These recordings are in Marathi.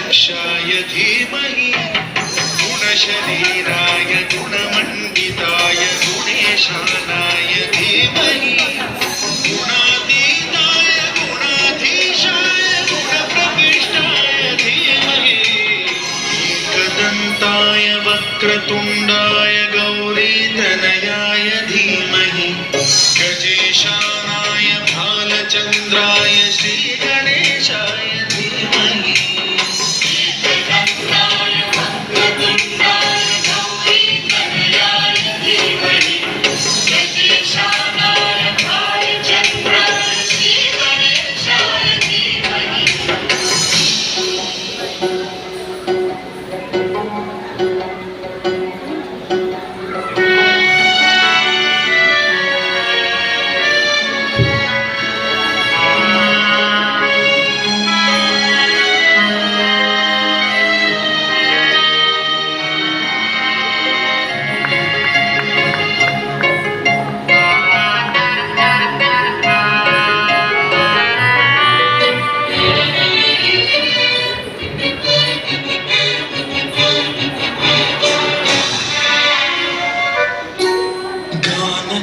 गजाननगणाध्यक्षाय धीमहि गुणशरीराय गुणमण्डिताय गुणेशानाय धीमहि गुणातीताय गुणाधीशाय गुणप्रविष्टाय धीमहि एकदन्ताय वक्रतुण्डाय गौरीतनयाय धीमहि गजेशानाय भालचन्द्राय श्रीगणेशाय धीमहि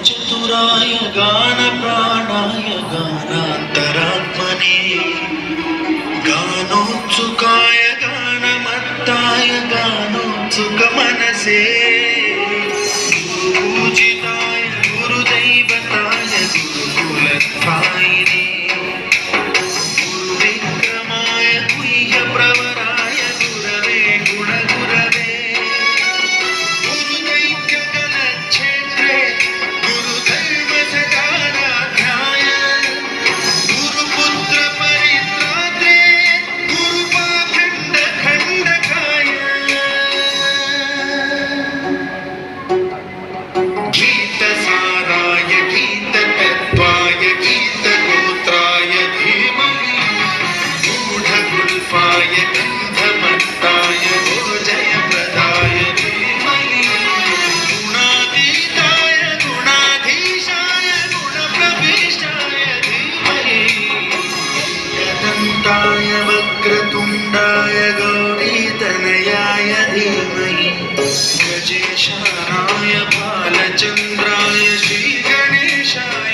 चतुराय गानप्राणाय गानान्तरात्मने गानोत्सुकाय गानमत्ताय गानोत्सुकमनसे पूजिताय गुरुदैवताय गुरुकुलस्थायिने गुरुविक्रमाय गुह्यप्रवराय गुरवे गुणगुरवे गुरुदैत्यगणक्षेत्रे गुरुधर्मसकाराध्याय गुरुपुत्रपरित्रात्रे गुरुपाखण्डखण्डकाय गीतसाराय गीततत्त्वाय गीतगोत्राय धीमहि गूढगुल्फाय गन्धमत्ताय गुरुजयप्रदाय धीमहि गुणातीताय गुणाधीशाय गुणप्रविष्टाय धीमहि एकदन्ताय वक्रतुण्डाय गौरीतनयाय धीमहि गजेशानाय भालचन्द्राय श्रीगणेशाय